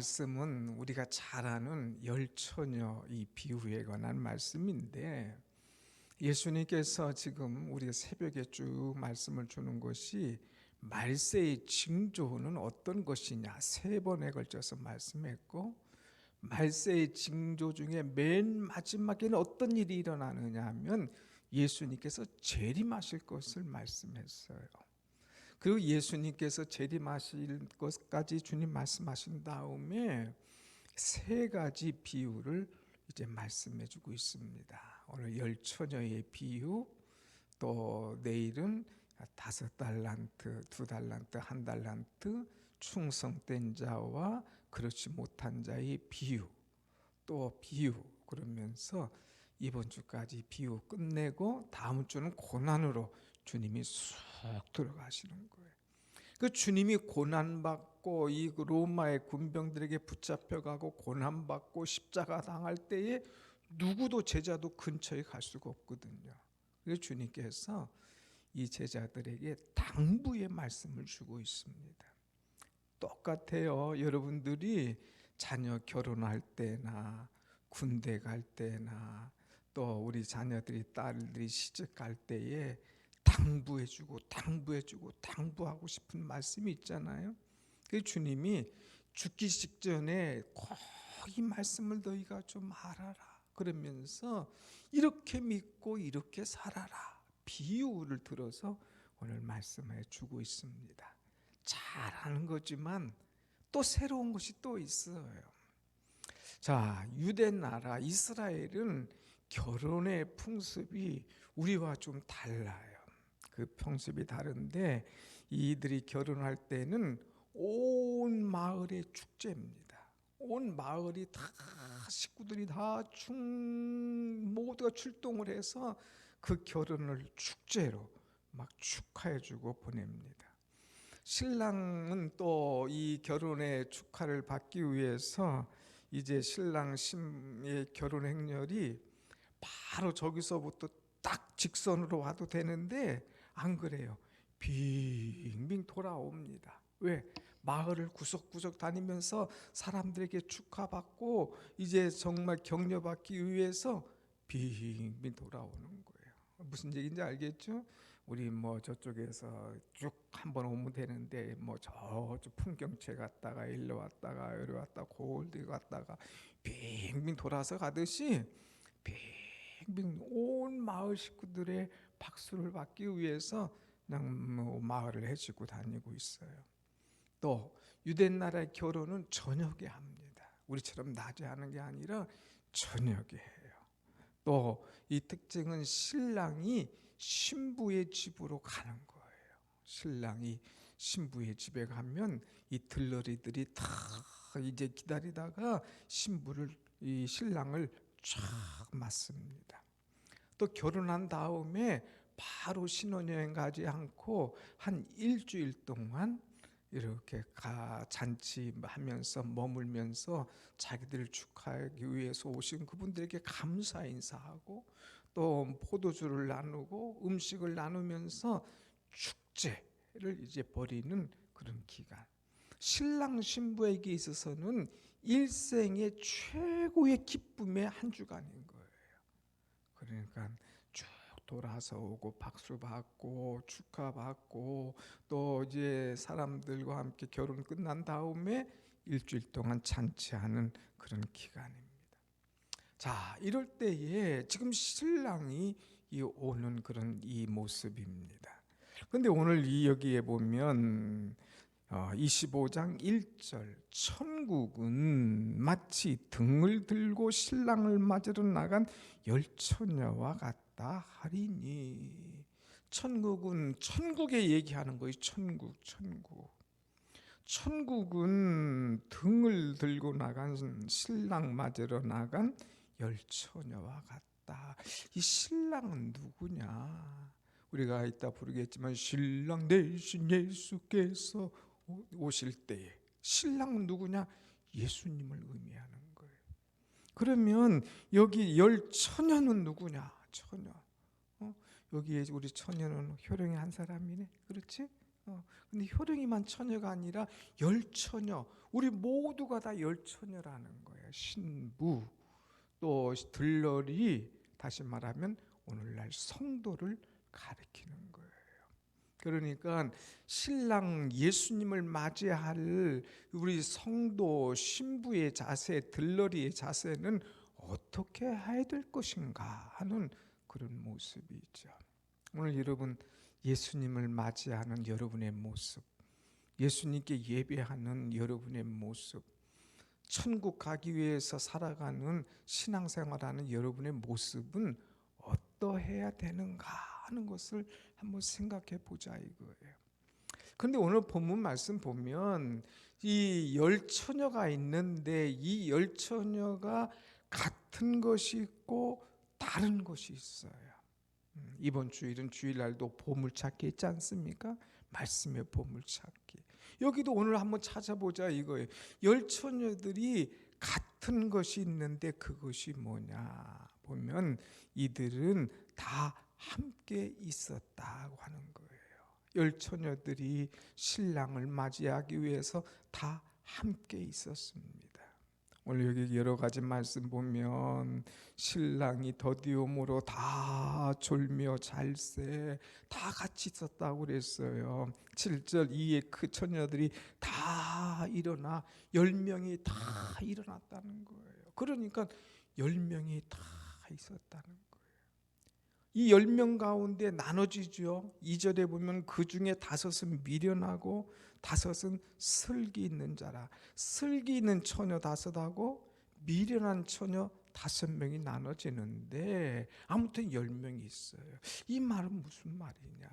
말씀은 우리가 잘 아는 열처녀 이 비유에 관한 말씀인데, 예수님께서 지금 우리 새벽에 쭉 말씀을 주는 것이 말세의 징조는 어떤 것이냐 3번에 걸쳐서 말씀했고, 말세의 징조 중에 맨 마지막에는 어떤 일이 일어나느냐 하면 예수님께서 재림하실 것을 말씀했어요. 그리고 예수님께서 재림하실 것까지 주님 말씀하신 다음에 3가지 비유를 이제 말씀해 주고 있습니다. 오늘 열처녀의 비유, 또 내일은 5달란트, 2달란트, 1달란트, 충성된 자와 그렇지 못한 자의 비유, 또 비유, 그러면서 이번 주까지 비유 끝내고 다음 주는 고난으로 주님이 쑥 들어가시는 거예요. 그 주님이 고난받고 이 로마의 군병들에게 붙잡혀가고 고난받고 십자가 당할 때에 누구도 제자도 근처에 갈 수가 없거든요. 그래서 주님께서 이 제자들에게 당부의 말씀을 주고 있습니다. 똑같아요. 여러분들이 자녀 결혼할 때나 군대 갈 때나 또 우리 자녀들이 딸들이 시집 갈 때에 당부해주고 당부하고 싶은 말씀이 있잖아요. 그 주님이 죽기 직전에 꼭 이 말씀을 너희가 좀 알아라 그러면서 이렇게 믿고 이렇게 살아라 비유를 들어서 오늘 말씀해 주고 있습니다. 잘 아는 거지만 또 새로운 것이 또 있어요. 자, 유대 나라 이스라엘은 결혼의 풍습이 우리와 좀 달라요. 그 풍습이 다른데 이들이 결혼할 때는 온 마을의 축제입니다. 온 마을이 다 식구들이 다 모두가 출동을 해서 그 결혼을 축제로 막 축하해주고 보냅니다. 신랑은 또 이 결혼의 축하를 받기 위해서 이제 신랑 신의 결혼 행렬이 바로 저기서부터 딱 직선으로 와도 되는데 안 그래요. 빙빙 돌아옵니다. 왜? 마을을 구석구석 다니면서 사람들에게 축하받고 이제 정말 격려받기 위해서 빙빙 돌아오는 거예요. 무슨 얘기인지 알겠죠? 우리 뭐 저쪽에서 쭉 한번 오면 되는데 뭐 저쪽 풍경채 갔다가 일로 왔다가 여기 왔다가 골드 갔다가 빙빙 돌아서 가듯이 빙빙 온 마을 식구들의 박수를 받기 위해서 그냥 뭐 마을을 헤치고 다니고 있어요. 또 유대 나라의 결혼은 저녁에 합니다. 우리처럼 낮에 하는 게 아니라 저녁에 해요. 또 이 특징은 신랑이 신부의 집으로 가는 거예요. 신랑이 신부의 집에 가면 이 들러리들이 다 이제 기다리다가 이 신랑을 쫙 맞습니다. 또 결혼한 다음에 바로 신혼여행 가지 않고 한 일주일 동안 이렇게 잔치하면서 머물면서 자기들을 축하하기 위해서 오신 그분들에게 감사 인사하고 또 포도주를 나누고 음식을 나누면서 축제를 이제 벌이는 그런 기간. 신랑 신부에게 있어서는 일생의 최고의 기쁨의 한 주간인 거예요. 그러니까 쭉 돌아서 오고 박수 받고 축하받고 또 이제 사람들과 함께 결혼 끝난 다음에 일주일 동안 잔치하는 그런 기간입니다. 자, 이럴 때에 지금 신랑이 오는 그런 이 모습입니다. 그런데 오늘 여기에 보면 25장 1절 천국은 마치 등을 들고 신랑을 맞으러 나간 열처녀와 같다 하리니. 천국은 천국에 얘기하는 거예요. 천국은 등을 들고 나간 신랑 맞으러 나간 열처녀와 같다. 이 신랑은 누구냐? 우리가 이따 부르겠지만 신랑 대신 예수께서 오실 때에 신랑은 누구냐? 예수님을 의미하는 거예요. 그러면 여기 열처녀는 누구냐? 처녀. 여기에 우리 처녀는 효령의 한 사람이네. 그렇지? 근데 효령이만 처녀가 아니라 열처녀, 우리 모두가 다 열처녀라는 거예요. 신부, 또 들러리, 다시 말하면 오늘날 성도를 가리키는 거예요. 그러니까 신랑 예수님을 맞이할 우리 성도 신부의 자세, 들러리의 자세는 어떻게 해야 될 것인가 하는 그런 모습이 있죠. 오늘 여러분 예수님을 맞이하는 여러분의 모습, 예수님께 예배하는 여러분의 모습, 천국 가기 위해서 살아가는 신앙생활하는 여러분의 모습은 어떠해야 되는가 하는 것을 한번 생각해 보자 이거예요. 그런데 오늘 본문 말씀 보면 이 열처녀가 있는데 이 열처녀가 같은 것이 있고 다른 것이 있어요. 이번 주일은 주일날도 보물찾기 있지 않습니까? 말씀의 보물찾기. 여기도 오늘 한번 찾아보자 이거예요. 열처녀들이 같은 것이 있는데 그것이 뭐냐 보면 이들은 다 함께 있었다고 하는 거예요. 열처녀들이 신랑을 맞이하기 위해서 다 함께 있었습니다. 오늘 여기 여러 가지 말씀 보면 신랑이 더디움으로 다 졸며 잘세 다 같이 있었다고 그랬어요. 7절 이에 그 처녀들이 다 일어나 10명이 다 일어났다는 거예요. 그러니까 10명이 다 있었다는 거예요. 이 10명 가운데 나눠지죠. 2절에 보면 그 중에 5은 미련하고 5은 슬기 있는 자라. 슬기 있는 처녀 5하고 미련한 처녀 5명이 나눠지는데 아무튼 10명이 있어요. 이 말은 무슨 말이냐?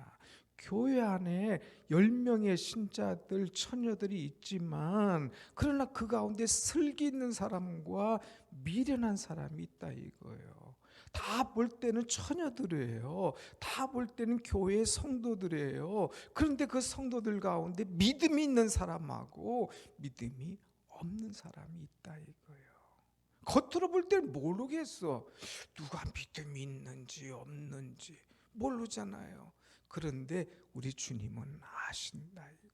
교회 안에 10명의 신자들 처녀들이 있지만 그러나 그 가운데 슬기 있는 사람과 미련한 사람이 있다 이거예요. 다 볼 때는 처녀들이에요. 다 볼 때는 교회의 성도들이에요. 그런데 그 성도들 가운데 믿음이 있는 사람하고 믿음이 없는 사람이 있다 이거예요. 겉으로 볼 때는 모르겠어. 누가 믿음이 있는지 없는지 모르잖아요. 그런데 우리 주님은 아신다 이거예요.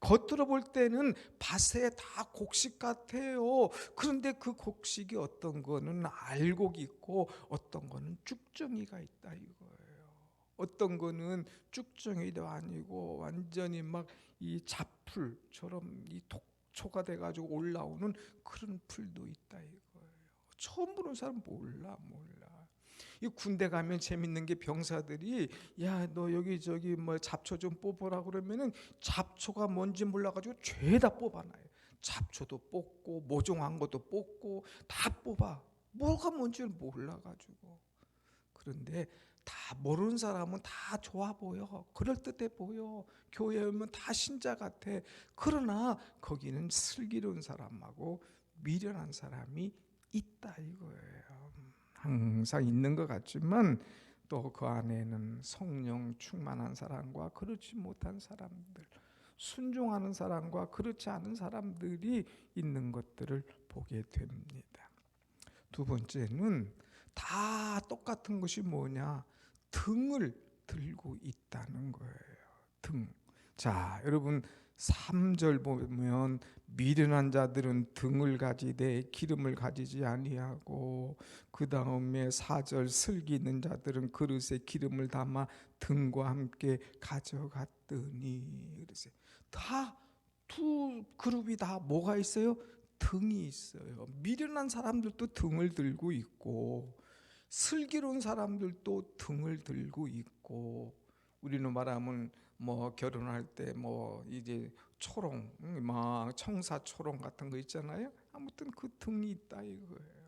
겉으로 볼 때는 밭에 다 곡식 같아요. 그런데 그 곡식이 어떤 거는 알곡이 있고 어떤 거는 쭉정이가 있다 이거예요. 어떤 거는 쭉정이도 아니고 완전히 막 이 잡풀처럼 이 독초가 돼가지고 올라오는 그런 풀도 있다 이거예요. 처음 보는 사람 몰라. 이 군대 가면 재밌는 게 병사들이 야 너 여기 저기 뭐 잡초 좀 뽑으라 그러면은 잡초가 뭔지 몰라가지고 죄다 뽑아놔요. 잡초도 뽑고 모종한 것도 뽑고 다 뽑아. 뭐가 뭔지를 몰라가지고. 그런데 다 모르는 사람은 다 좋아 보여. 그럴듯해 보여. 교회 오면 다 신자 같아. 그러나 거기는 슬기로운 사람하고 미련한 사람이 있다 이거예요. 항상 있는 것 같지만 또 그 안에는 성령 충만한 사람과 그렇지 못한 사람들, 순종하는 사람과 그렇지 않은 사람들이 있는 것들을 보게 됩니다. 두 번째는 다 똑같은 것이 뭐냐? 등을 들고 있다는 거예요. 등. 자, 여러분 3절 보면 미련한 자들은 등을 가지되 기름을 가지지 아니하고 그 다음에 4절 슬기 있는 자들은 그릇에 기름을 담아 등과 함께 가져갔더니 그래서 다 두 그룹이 다 뭐가 있어요? 등이 있어요. 미련한 사람들도 등을 들고 있고 슬기로운 사람들도 등을 들고 있고 우리는 말하면 뭐 결혼할 때 뭐 이제 초롱 막 청사 초롱 같은 거 있잖아요. 아무튼 그 등이 있다 이거예요.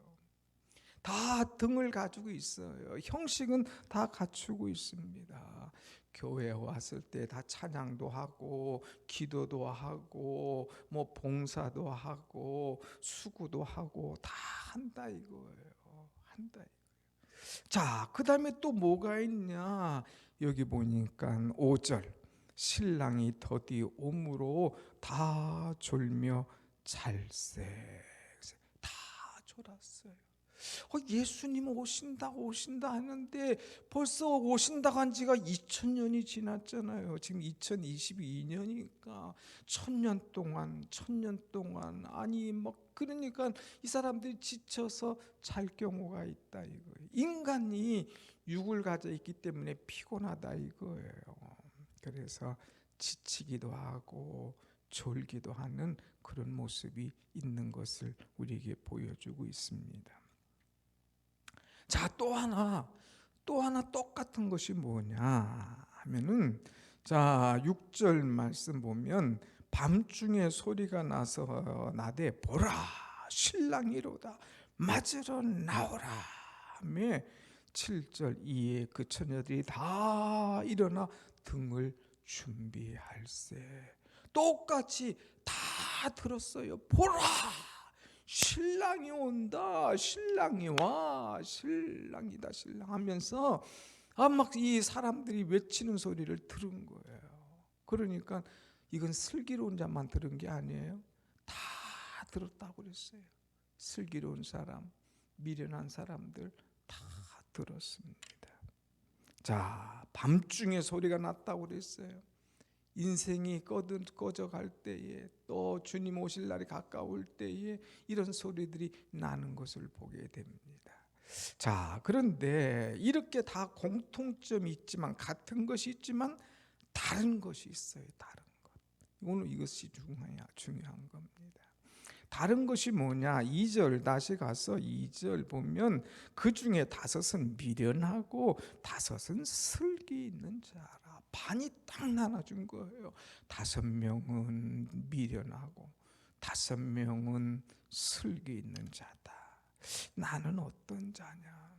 다 등을 가지고 있어요. 형식은 다 갖추고 있습니다. 교회에 왔을 때 다 찬양도 하고 기도도 하고 뭐 봉사도 하고 수구도 하고 다 한다 이거예요. 한다. 자, 그 다음에 또 뭐가 있냐? 여기 보니까 5절 신랑이 더디 오므로 다 졸며 잘세 다 졸았어요. 예수님 오신다 하는데 벌써 오신다고 한 지가 2000년이 지났잖아요. 지금 2022년이니까 1000년 동안 아니 그러니까 이 사람들이 지쳐서 잘 경우가 있다 이거예요. 인간이 육을 가져 있기 때문에 피곤하다 이거예요. 그래서 지치기도 하고 졸기도 하는 그런 모습이 있는 것을 우리에게 보여주고 있습니다. 자, 또 하나 똑같은 것이 뭐냐 하면은, 자 6절 말씀 보면 밤중에 소리가 나서 나되 보라 신랑이로다 맞으러 나오라 하며 7절 이에 그 처녀들이 다 일어나 등을 준비할세. 똑같이 다 들었어요. 보라 신랑이 온다, 신랑이 와, 신랑이다, 신랑 하면서 막 이 사람들이 외치는 소리를 들은 거예요. 그러니까 이건 슬기로운 자만 들은 게 아니에요. 다 들었다고 그랬어요. 슬기로운 사람, 미련한 사람들 다 들었습니다. 자, 밤중에 소리가 났다고 그랬어요. 인생이 꺼져갈 때에 또 주님 오실 날이 가까울 때에 이런 소리들이 나는 것을 보게 됩니다. 자, 그런데 이렇게 다 공통점이 있지만 같은 것이 있지만 다른 것이 있어요. 다른 것. 오늘 이것이 중요한 겁니다. 다른 것이 뭐냐? 2절 다시 가서 2절 보면 그 중에 5은 미련하고 5은 슬기 있는 자라. 반이 딱 나눠준 거예요. 5명은 미련하고 5명은 슬기 있는 자다. 나는 어떤 자냐?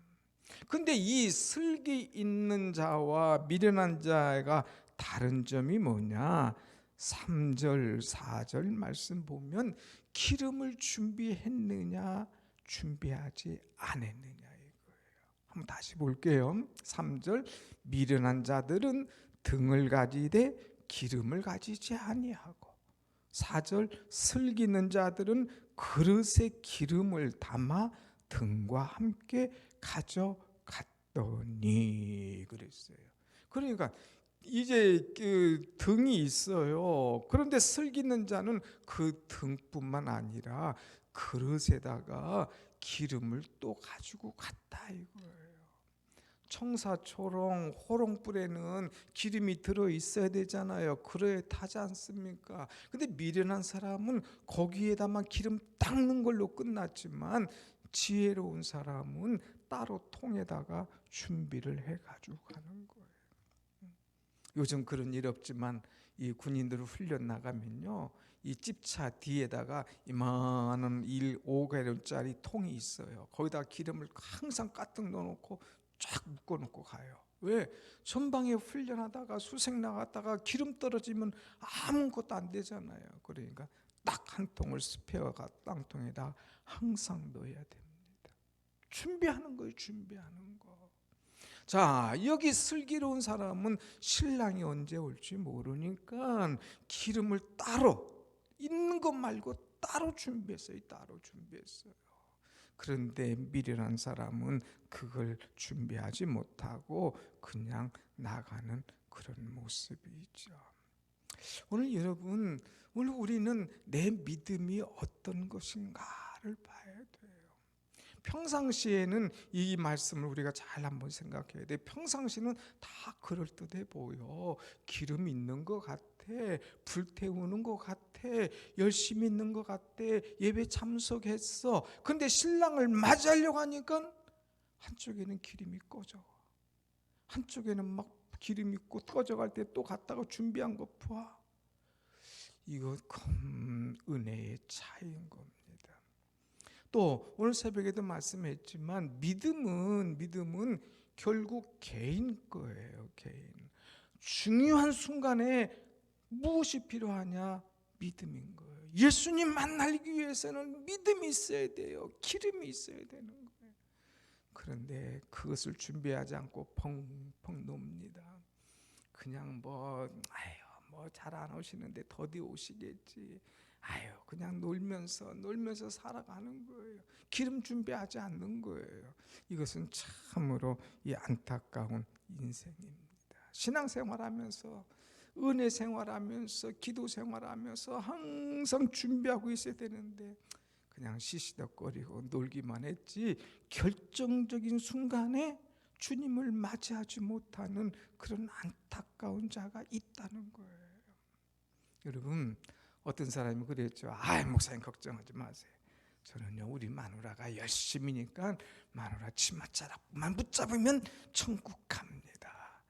근데 이 슬기 있는 자와 미련한 자가 다른 점이 뭐냐? 3절 4절 말씀 보면 기름을 준비했느냐 준비하지 않았느냐 이거예요. 한번 다시 볼게요. 3절 미련한 자들은 등을 가지되 기름을 가지지 아니하고, 4절 슬기 있는 자들은 그릇에 기름을 담아 등과 함께 가져갔더니 그랬어요. 그러니까 이제 그 등이 있어요. 그런데 슬기 있는 자는 그 등뿐만 아니라 그릇에다가 기름을 또 가지고 갔다 이거예요. 청사초롱 호롱불에는 기름이 들어 있어야 되잖아요. 그래야 타지 않습니까? 근데 미련한 사람은 거기에다만 기름 닦는 걸로 끝났지만 지혜로운 사람은 따로 통에다가 준비를 해 가지고 가는 거예요. 요즘 그런 일 없지만 이 군인들 훈련 나가면요, 이 집차 뒤에다가 이만한 5g짜리 통이 있어요. 거기다 기름을 항상 가득 넣어놓고 쫙 묶어놓고 가요. 왜? 전방에 훈련하다가 수색 나갔다가 기름 떨어지면 아무것도 안 되잖아요. 그러니까 딱 한 통을 스페어가 땅통에다 항상 넣어야 됩니다. 준비하는 거예요. 준비하는 거. 자, 여기 슬기로운 사람은 신랑이 언제 올지 모르니까 기름을 따로 있는 것 말고 따로 준비했어요. 따로 준비했어요. 그런데 미련한 사람은 그걸 준비하지 못하고 그냥 나가는 그런 모습이 있죠. 오늘 여러분, 오늘 우리는 내 믿음이 어떤 것인가를 봐야 돼요. 평상시에는 이 말씀을 우리가 잘 한번 생각해야 돼. 평상시는 다 그럴듯해 보여. 기름 있는 것 같아. 불태우는 것 같아. 열심히 있는 것 같아. 예배 참석했어. 근데 신랑을 맞이하려고 하니까 한쪽에는 기름이 꺼져. 한쪽에는 막 기름 있고 꺼져갈 때 또 갔다가 준비한 것 봐. 이거 큰 은혜의 차이인 겁니다. 또 오늘 새벽에도 말씀했지만 믿음은 결국 개인 거예요. 개인. 중요한 순간에 무엇이 필요하냐? 믿음인 거예요. 예수님 만나기 위해서는 믿음이 있어야 돼요. 기름이 있어야 되는 거예요. 그런데 그것을 준비하지 않고 펑펑 놉니다. 그냥 잘 안 오시는데 더디 오시겠지. 그냥 놀면서 살아가는 거예요. 기름 준비하지 않는 거예요. 이것은 참으로 이 안타까운 인생입니다. 신앙생활하면서, 은혜 생활하면서, 기도 생활하면서 항상 준비하고 있어야 되는데 그냥 시시덕거리고 놀기만 했지, 결정적인 순간에 주님을 맞이하지 못하는 그런 안타까운 자가 있다는 거예요. 여러분, 어떤 사람이 그랬죠. 목사님 걱정하지 마세요. 저는요, 우리 마누라가 열심히니까 마누라 치맛자락만 붙잡으면 천국 갑니다.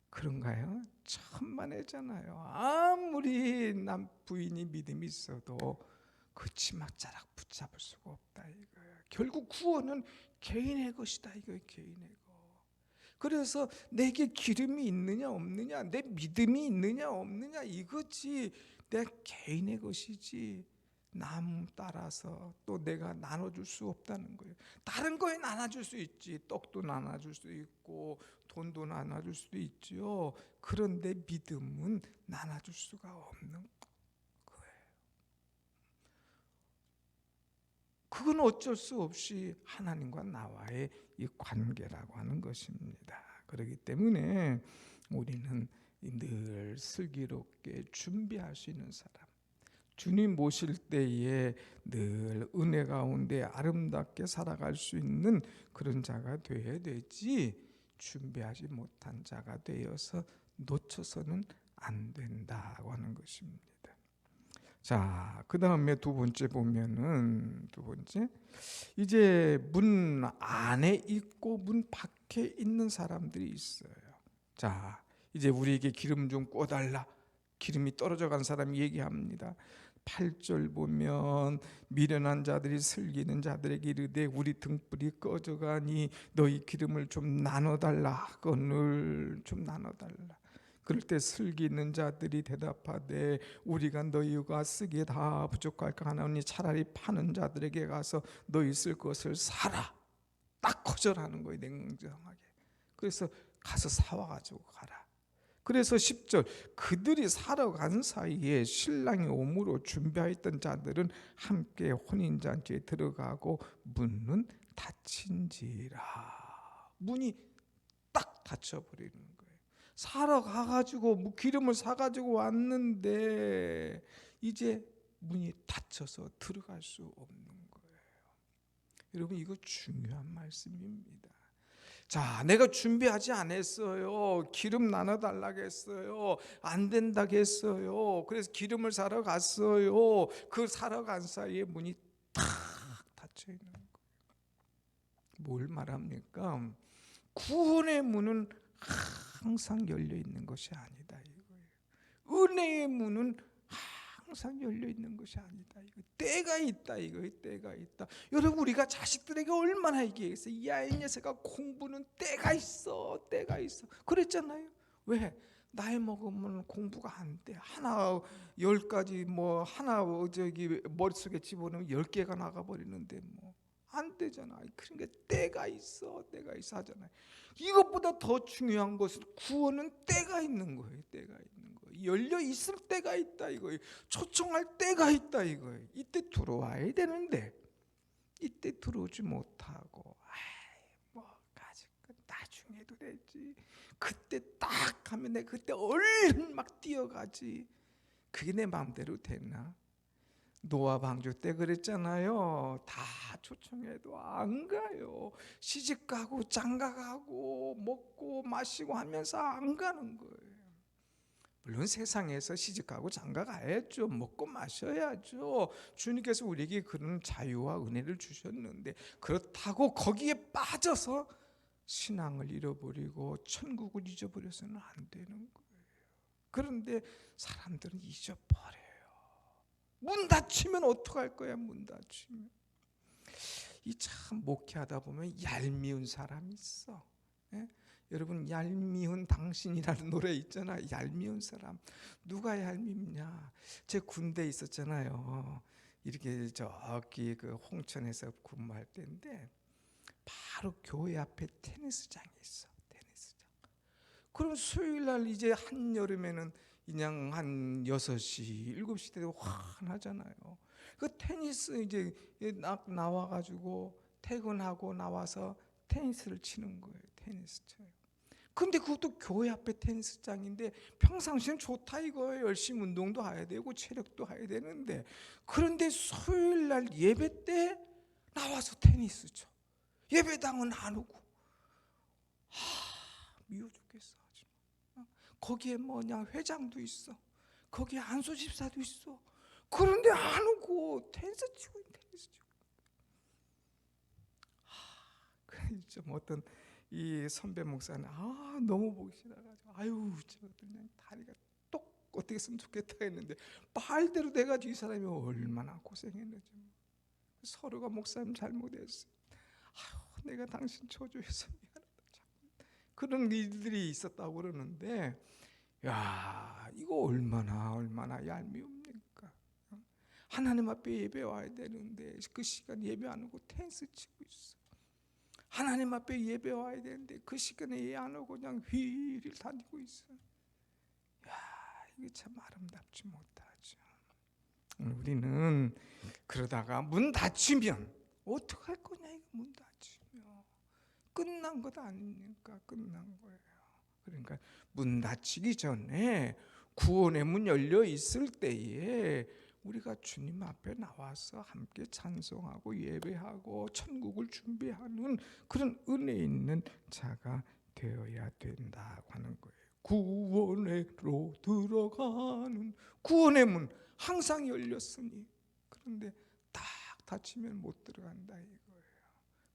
그런가요? 천만에잖아요. 아무리 남 부인이 믿음이 있어도 그 치맛자락 붙잡을 수가 없다 이거예요. 결국 구원은 개인의 것이다 이거예요. 개인의 것. 그래서 내게 기름이 있느냐 없느냐, 내 믿음이 있느냐 없느냐 이거지, 내 개인의 것이지 남 따라서 또 내가 나눠줄 수 없다는 거예요. 다른 거에 나눠줄 수 있지. 떡도 나눠줄 수 있고 돈도 나눠줄 수도 있죠. 그런데 믿음은 나눠줄 수가 없는 거예요. 그건 어쩔 수 없이 하나님과 나와의 이 관계라고 하는 것입니다. 그렇기 때문에 우리는 늘 슬기롭게 준비할 수 있는 사람, 주님 모실 때에 늘 은혜 가운데 아름답게 살아갈 수 있는 그런 자가 되어야 되지, 준비하지 못한 자가 되어서 놓쳐서는 안 된다고 하는 것입니다. 자, 그 다음에 두 번째 보면은, 이제 문 안에 있고 문 밖에 있는 사람들이 있어요. 자, 이제 우리에게 기름 좀 꿔달라, 기름이 떨어져 간 사람이 얘기합니다. 8절 보면 미련한 자들이 슬기는 자들에게 이르되 우리 등불이 꺼져가니 너희 기름을 좀 나눠달라, 그늘 좀 나눠달라. 그럴 때 슬기 있는 자들이 대답하되 우리가 너희가 쓰기에 다 부족할까 하나니 차라리 파는 자들에게 가서 너희 쓸 것을 사라. 딱 거절하는 거예요, 냉정하게. 그래서 가서 사와가지고 가라. 그래서 10절, 그들이 사러 간 사이에 신랑이 오므로 준비하였던 자들은 함께 혼인잔치에 들어가고 문은 닫힌지라. 문이 딱 닫혀버리는 거예요. 사러 가가지고 기름을 사가지고 왔는데 이제 문이 닫혀서 들어갈 수 없는 거예요. 여러분, 이거 중요한 말씀입니다. 자, 내가 준비하지 않았어요. 기름 나눠달라고 했어요. 안 된다고 했어요. 그래서 기름을 사러 갔어요. 그 사러 간 사이에 문이 탁 닫혀 있는 거예요. 뭘 말합니까? 구원의 문은 항상 열려 있는 것이 아니다 이거예요. 은혜의 문은 항상 열려 있는 것이 아니다 이거. 때가 있다 이거예요. 때가 있다. 여러분, 우리가 자식들에게 얼마나 얘기했어요. 야, 이 녀석아, 공부는 때가 있어, 때가 있어. 그랬잖아요. 왜? 나이 먹으면 공부가 안 돼. 하나 10가지 하나 머릿속에 집어넣으면 10개가 나가버리는데 안 되잖아. 그러니까 때가 있어 하잖아요. 이것보다 더 중요한 것은 구원은 때가 있는 거예요. 때가 있는 거예요. 열려 있을 때가 있다 이거예요. 초청할 때가 있다 이거예요. 이때 들어와야 되는데 이때 들어오지 못하고 나중에 해도 되지. 그때 딱 하면 내가 그때 얼른 막 뛰어가지. 그게 내 마음대로 됐나? 노아 방주 때 그랬잖아요. 다 초청해도 안 가요. 시집가고 장가가고 먹고 마시고 하면서 안 가는 거예요. 물론 세상에서 시집가고 장가가야죠. 먹고 마셔야죠. 주님께서 우리에게 그런 자유와 은혜를 주셨는데 그렇다고 거기에 빠져서 신앙을 잃어버리고 천국을 잊어버려서는 안 되는 거예요. 그런데 사람들은 잊어버려요. 문 닫히면 어떡할 거야? 문 닫히면. 이 참 목회하다 보면 얄미운 사람이 있어. 예? 여러분, 얄미운 당신이라는 노래 있잖아. 얄미운 사람. 누가 얄밉냐? 제 군대에 있었잖아요. 이렇게 저기 그 홍천에서 근무할 때인데 바로 교회 앞에 테니스장이 있어. 테니스장. 그럼 수요일 날 이제 한여름에는 그냥 한 6시, 7시 되면 환하잖아요. 그 테니스 이제 나와가지고 퇴근하고 나와서 테니스를 치는 거예요. 테니스 쳐요. 근데 그것도 교회 앞에 테니스장인데 평상시엔 좋다 이거예요. 열심히 운동도 해야 되고 체력도 해야 되는데, 그런데 수요일 날 예배 때 나와서 테니스 쳐. 예배당은 안 오고. 미워 죽겠어. 거기에 뭐냐 회장도 있어. 거기에 안수 집사도 있어. 그런데 안 오고 테니스 치고 테니스 치고. 좀 어떤 이 선배 목사는 너무 보기 싫어가지고 아유 저들 그냥 다리가 똑 어떻게 했으면 좋겠다 했는데 말대로 돼가지고 이 사람이 얼마나 고생했는지. 서로가 목사님 잘못했어. 아유 내가 당신 저주해서 미안하다. 그런 일들이 있었다고 그러는데, 야 이거 얼마나 얄미웁니까? 하나님 앞에 예배 와야 되는데 그 시간 예배 안 오고 테니스 치고 있어. 하나님 앞에 예배 와야 되는데 그 시간에 예배 안 오고 그냥 휘를 다니고 있어. 야 이게 참 아름답지 못하죠. 우리는 그러다가 문 닫히면 어떡할 거냐. 이거 문 닫히면 끝난 것 아닙니까? 끝난 거예요. 그러니까 문 닫히기 전에 구원의 문 열려 있을 때에 우리가 주님 앞에 나와서 함께 찬송하고 예배하고 천국을 준비하는 그런 은혜 있는 자가 되어야 된다고 하는 거예요. 구원으로 들어가는 구원의 문 항상 열렸으니, 그런데 딱 닫히면 못 들어간다 이거예요.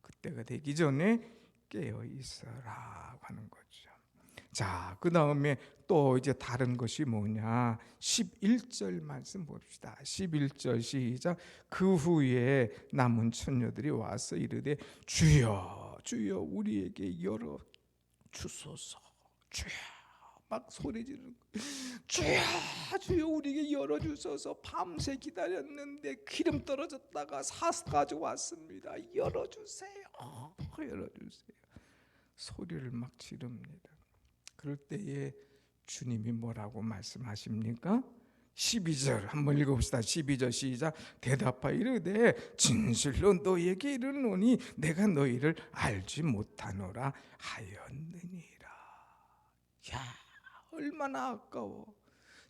그때가 되기 전에 깨어 있어라 하는 거죠. 자, 그 다음에 또 이제 다른 것이 뭐냐, 11절 말씀 봅시다. 11절 시작. 그 후에 남은 처녀들이 와서 이르되 주여 주여 우리에게 열어 주소서. 주여 막 소리 지르는 주여 주여 우리에게 열어주소서. 밤새 기다렸는데 기름 떨어졌다가 사서 가져왔습니다. 열어주세요. 열어주세요. 소리를 막 지릅니다. 그럴 때에 주님이 뭐라고 말씀하십니까? 12절 한번 읽어봅시다. 12절 시작. 대답하여 이르되 진실로 너희에게 이르노니 내가 너희를 알지 못하노라 하였느니라. 야 얼마나 아까워.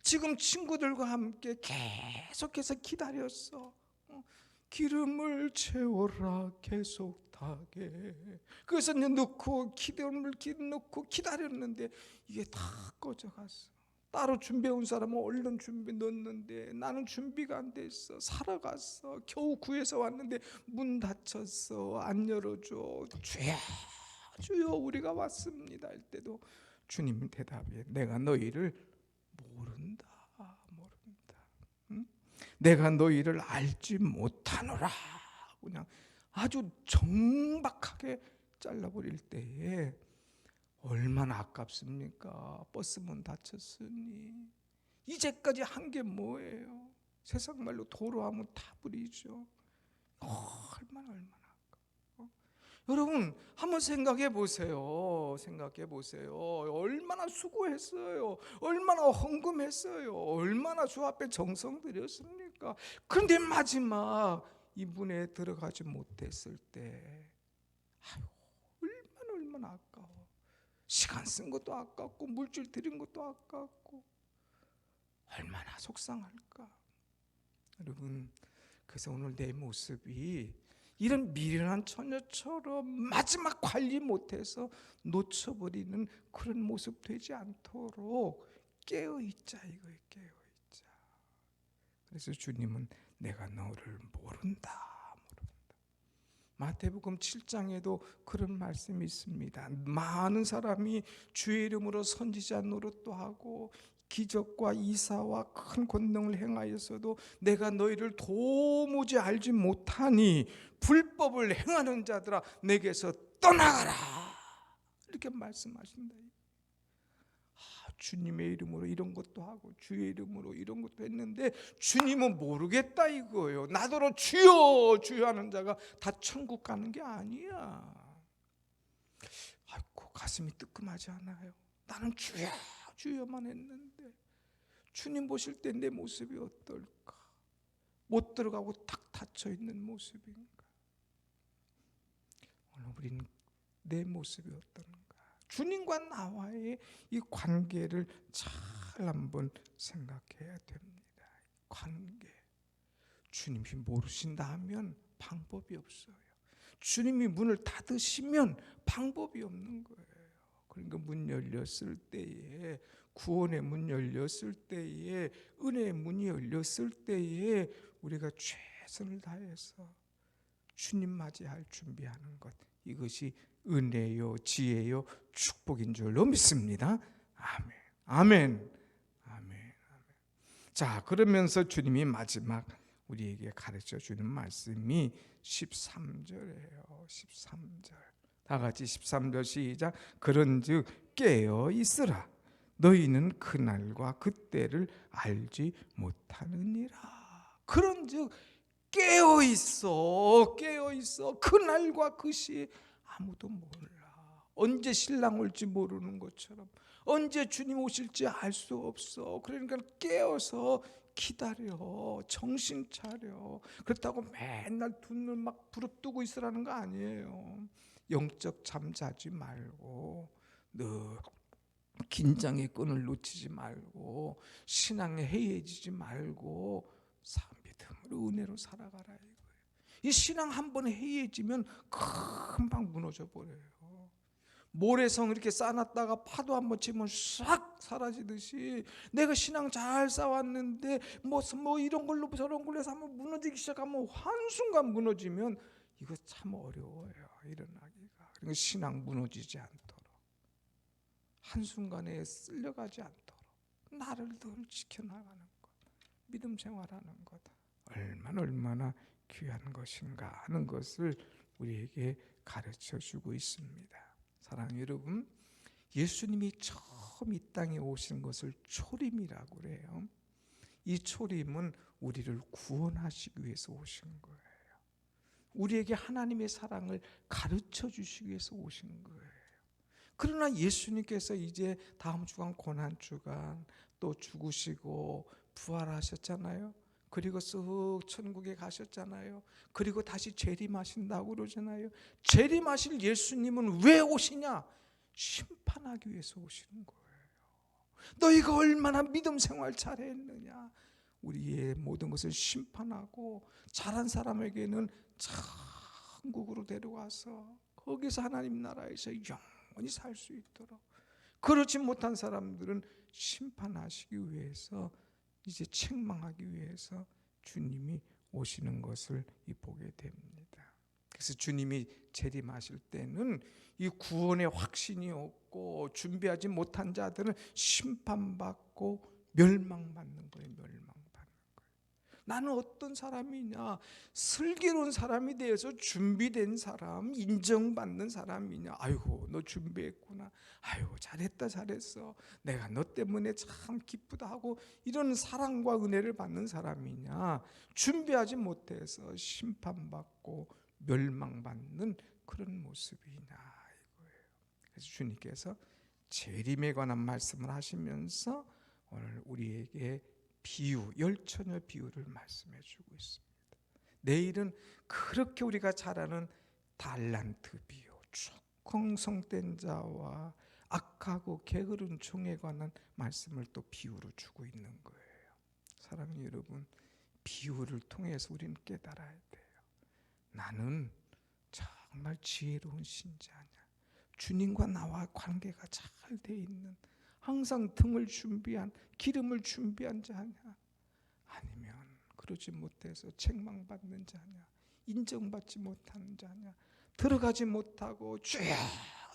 지금 친구들과 함께 계속해서 기다렸어. 기름을 채워라 계속 타게. 그래서 넣고 기름을 넣고 기다렸는데 이게 다 꺼져갔어. 따로 준비해온 사람은 얼른 준비 넣었는데 나는 준비가 안 됐어. 살아갔어. 겨우 구해서 왔는데 문 닫혔어. 안 열어줘. 주여 주여 우리가 왔습니다 할 때도 주님 대답해. 내가 너희를 모른다. 응? 내가 너희를 알지 못하노라. 그냥 아주 정박하게 잘라버릴 때에 얼마나 아깝습니까? 버스문 닫혔으니 이제까지 한 게 뭐예요? 세상 말로 도로하면 다 버리죠. 얼마나 여러분 한번 생각해 보세요. 얼마나 수고했어요. 얼마나 헌금했어요. 얼마나 주 앞에 정성 들였습니까? 그런데 마지막 이분에 들어가지 못했을 때 얼마나 아까워. 시간 쓴 것도 아깝고 물질 들인 것도 아깝고 얼마나 속상할까. 여러분 그래서 오늘 내 모습이 이런 미련한 처녀처럼 마지막 관리 못해서 놓쳐버리는 그런 모습 되지 않도록 깨어있자 이거예요. 깨어있자. 그래서 주님은 내가 너를 모른다. 마태복음 7장에도 그런 말씀이 있습니다. 많은 사람이 주의 이름으로 선지자 노릇도 하고 기적과 이사와 큰 권능을 행하여서도 내가 너희를 도무지 알지 못하니 불법을 행하는 자들아 내게서 떠나가라. 이렇게 말씀하신다. 주님의 이름으로 이런 것도 하고 주의 이름으로 이런 것도 했는데 주님은 모르겠다 이거예요. 나더러 주여 주여 하는 자가 다 천국 가는 게 아니야. 아이고 가슴이 뜨끔하지 않아요? 나는 주여 주여만 했는데 주님 보실 때 내 모습이 어떨까? 못 들어가고 탁 닫혀 있는 모습인가? 오늘 우리는 내 모습이 어떤가? 주님과 나와의 이 관계를 잘 한번 생각해야 됩니다. 관계. 주님이 모르신다 하면 방법이 없어요. 주님이 문을 닫으시면 방법이 없는 거예요. 그러니까 문 열렸을 때에, 구원의 문 열렸을 때에, 은혜의 문이 열렸을 때에 우리가 최선을 다해서 주님 맞이할 준비하는 것, 이것이 은혜요, 지혜요, 축복인 줄로 믿습니다. 아멘, 아멘, 아멘. 자, 그러면서 주님이 마지막 우리에게 가르쳐 주는 말씀이 13절이에요. 13절. 다 같이 13절 시작. 그런즉 깨어 있으라. 너희는 그날과 그때를 알지 못하느니라. 그런즉 깨어 있어. 깨어 있어. 그날과 그 시에 아무도 몰라. 언제 신랑 올지 모르는 것처럼, 언제 주님 오실지 알 수 없어. 그러니까 깨어서 기다려. 정신 차려. 그렇다고 맨날 두 눈 막 부릅뜨고 있으라는 거 아니에요. 영적 잠 자지 말고, 너 긴장의 끈을 놓치지 말고, 신앙에 해이해지지 말고 믿음으로 은혜로 살아가라 이거예요. 이 신앙 한번 해이해지면 금방 무너져 버려요. 모래성 이렇게 쌓아놨다가 파도 한번 치면 싹 사라지듯이, 내가 신앙 잘 쌓았는데 뭐 이런 걸로 저런 걸로 해서 한번 무너지기 시작하면 한순간 무너지면 이거 참 어려워요, 일어나기가. 그러니까 신앙 무너지지 않도록, 한순간에 쓸려가지 않도록 나를 늘 지켜나가는 것, 믿음 생활하는 것, 얼마나 귀한 것인가 하는 것을 우리에게 가르쳐주고 있습니다. 사랑하는 여러분, 예수님이 처음 이 땅에 오신 것을 초림이라고 그래요. 이 초림은 우리를 구원하시기 위해서 오신 거예요. 우리에게 하나님의 사랑을 가르쳐 주시기 위해서 오신 거예요. 그러나 예수님께서 이제 다음 주간 고난주간 또 죽으시고 부활하셨잖아요. 그리고 쓱 천국에 가셨잖아요. 그리고 다시 재림하신다고 그러잖아요. 재림하실 예수님은 왜 오시냐? 심판하기 위해서 오시는 거예요. 너희가 얼마나 믿음 생활 잘했느냐? 우리의 모든 것을 심판하고 잘한 사람에게는 천국으로 데려가서 거기서 하나님 나라에서 영원히 살 수 있도록, 그렇지 못한 사람들은 심판하시기 위해서, 이제 책망하기 위해서 주님이 오시는 것을 보게 됩니다. 그래서 주님이 재림하실 때는 이 구원의 확신이 없고 준비하지 못한 자들은 심판받고 멸망받는 거예요. 멸망받는 거예요. 나는 어떤 사람이냐? 슬기로운 사람이 되어서 준비된 사람, 인정받는 사람이냐? 아이고, 너 준비했구나. 아이고, 잘했어. 내가 너 때문에 참 기쁘다 하고 이런 사랑과 은혜를 받는 사람이냐? 준비하지 못해서 심판받고 멸망받는 그런 모습이냐 이거예요. 그래서 주님께서 재림에 관한 말씀을 하시면서 오늘 우리에게 비유, 열처녀 비유를 말씀해 주고 있습니다. 내일은 그렇게 우리가 잘 아는 달란트 비유, 충성된 자와 악하고 게으른 종에 관한 말씀을 또 비유로 주고 있는 거예요. 사랑하는 여러분, 비유를 통해서 우리는 깨달아야 돼요. 나는 정말 지혜로운 신자냐? 주님과 나와 관계가 잘 돼 있는, 항상 등을 준비한, 기름을 준비한 자냐? 아니면 그러지 못해서 책망받는 자냐? 인정받지 못하는 자냐? 들어가지 못하고 주여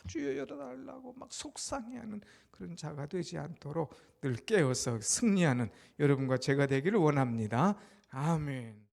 주여 열어달라고 막 속상해하는 그런 자가 되지 않도록 늘 깨어서 승리하는 여러분과 제가 되기를 원합니다. 아멘.